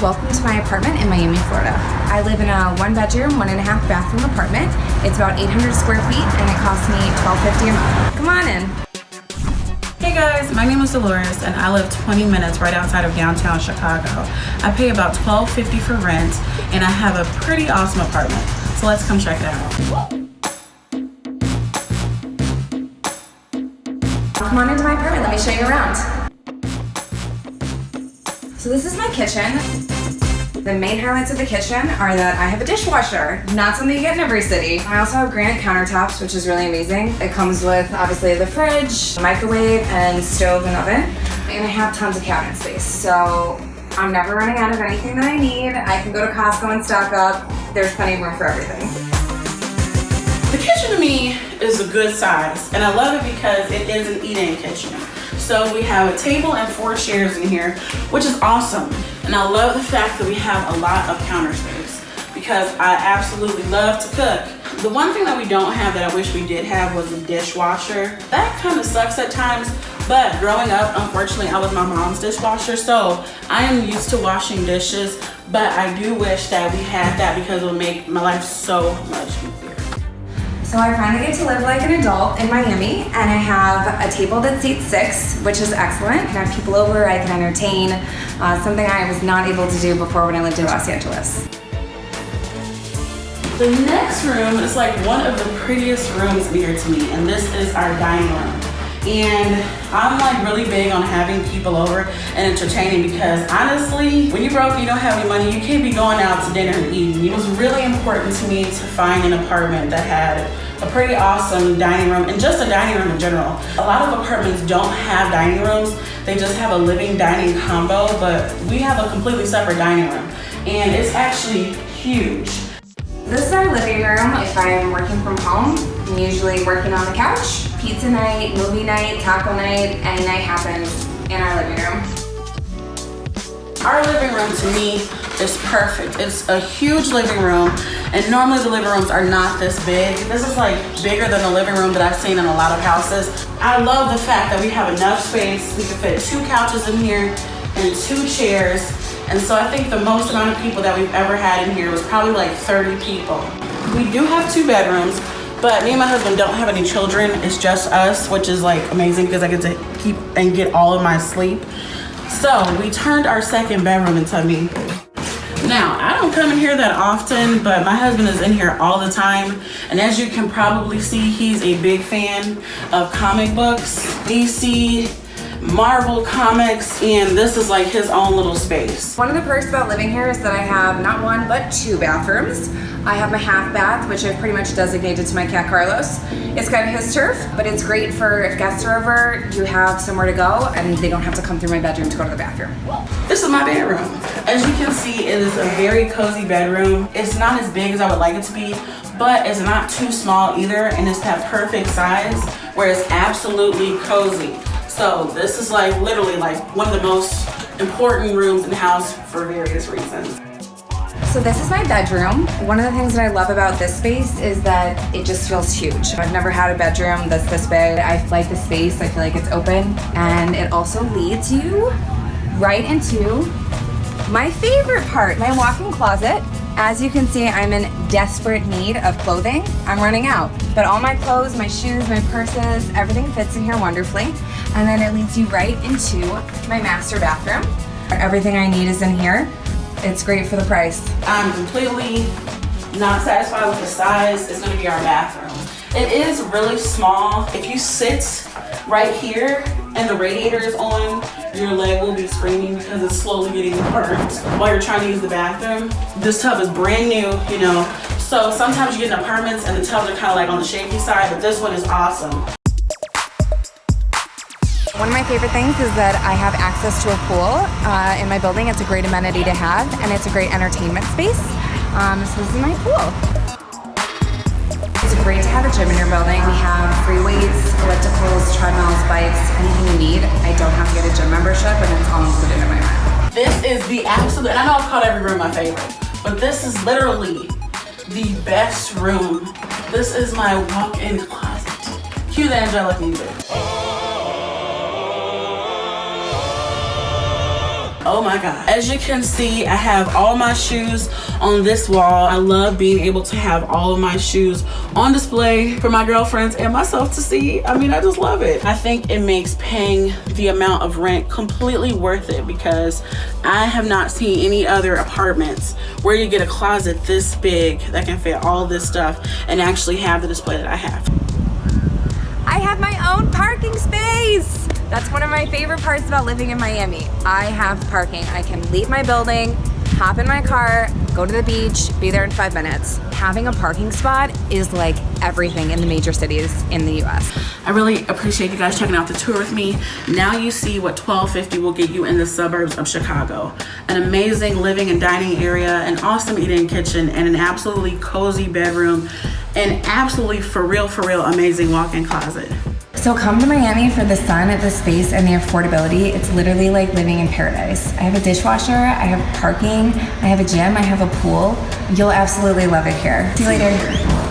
Welcome to my apartment in Miami, Florida. I live in a 1-bedroom, 1.5 bathroom apartment. It's about 800 square feet and it costs me $12.50 a month. Come on in. Hey guys, my name is Dolores and I live 20 minutes right outside of downtown Chicago. I pay about $12.50 for rent and I have a pretty awesome apartment. So let's come check it out. Come on into my apartment, let me show you around. So this is my kitchen. The main highlights of the kitchen are that I have a dishwasher, not something you get in every city. I also have granite countertops, which is really amazing. It comes with obviously the fridge, microwave, and stove and oven. And I have tons of cabinet space, so I'm never running out of anything that I need. I can go to Costco and stock up. There's plenty of room for everything. The kitchen to me is a good size, and I love it because it is an eat-in kitchen. So we have a table and 4 chairs in here, which is awesome. And I love the fact that we have a lot of counter space because I absolutely love to cook. The one thing that we don't have that I wish we did have was a dishwasher. That kind of sucks at times, but growing up, unfortunately, I was my mom's dishwasher, so I am used to washing dishes, but I do wish that we had that because it would make my life so much easier. So I finally get to live like an adult in Miami, and I have a table that seats 6, which is excellent. I can have people over, I can entertain, something I was not able to do before when I lived in Los Angeles. The next room is like one of the prettiest rooms here to me, and this is our dining room. And I'm like really big on having people over and entertaining because honestly, when you're broke and you don't have any money, you can't be going out to dinner and eating. It was really important to me to find an apartment that had a pretty awesome dining room and just a dining room in general. A lot of apartments don't have dining rooms. They just have a living dining combo, but we have a completely separate dining room and it's actually huge. This is our living room. If I'm working from home, I'm usually working on the couch. Pizza night, movie night, taco night, any night happens in our living room. Our living room to me is perfect. It's a huge living room, and normally the living rooms are not this big. This is like bigger than the living room that I've seen in a lot of houses. I love the fact that we have enough space. We can fit 2 couches in here and 2 chairs. And so I think the most amount of people that we've ever had in here was probably like 30 people. We do have 2 bedrooms, but me and my husband don't have any children. It's just us, which is like amazing because I get to keep and get all of my sleep. So we turned our 2nd bedroom into me. Now, I don't come in here that often, but my husband is in here all the time. And as you can probably see, he's a big fan of comic books, DC, Marvel comics, and this is like his own little space. One of the perks about living here is that I have not 1 but 2 bathrooms. I have my half bath, which I've pretty much designated to my cat Carlos. It's kind of his turf, but it's great for if guests are over, you have somewhere to go and they don't have to come through my bedroom to go to the bathroom. This is my bedroom. As you can see, it is a very cozy bedroom. It's not as big as I would like it to be, but it's not too small either, and it's that perfect size where it's absolutely cozy. So this is like literally like one of the most important rooms in the house for various reasons. So this is my bedroom. One of the things that I love about this space is that it just feels huge. I've never had a bedroom that's this big. I like the space, I feel like it's open, and it also leads you right into my favorite part, my walk-in closet. As you can see, I'm in desperate need of clothing. I'm running out, but all my clothes, my shoes, my purses, everything fits in here wonderfully. And then it leads you right into my master bathroom. Everything I need is in here. It's great for the price. I'm completely not satisfied with the size. It's gonna be our bathroom. It is really small. If you sit right here and the radiator is on, your leg will be screaming because it's slowly getting burnt while you're trying to use the bathroom. This tub is brand new, you know. So sometimes you get in apartments and the tubs are kind of like on the shaky side, but this one is awesome. One of my favorite things is that I have access to a pool in my building. It's a great amenity to have, and it's a great entertainment space. So this is my pool. It's great to have a gym in your building. We have free weights, ellipticals, treadmills, bikes, anything you need. I don't have to get a gym membership, and it's all included in my rent. This is the absolute, and I know I've called every room my favorite, but this is literally the best room. This is my walk-in closet. Cue the angelic music. Oh my God. As you can see, I have all my shoes on this wall. I love being able to have all of my shoes on display for my girlfriends and myself to see. I mean, I just love it. I think it makes paying the amount of rent completely worth it, because I have not seen any other apartments where you get a closet this big that can fit all this stuff and actually have the display that I have. I have my own parking space. That's one of my favorite parts about living in Miami. I have parking. I can leave my building, hop in my car, go to the beach, be there in 5 minutes. Having a parking spot is like everything in the major cities in the US. I really appreciate you guys checking out the tour with me. Now you see what $12.50 will get you in the suburbs of Chicago. An amazing living and dining area, an awesome eating kitchen, and an absolutely cozy bedroom, and absolutely for real, amazing walk-in closet. So come to Miami for the sun, the space, and the affordability. It's literally like living in paradise. I have a dishwasher, I have parking, I have a gym, I have a pool. You'll absolutely love it here. See you later.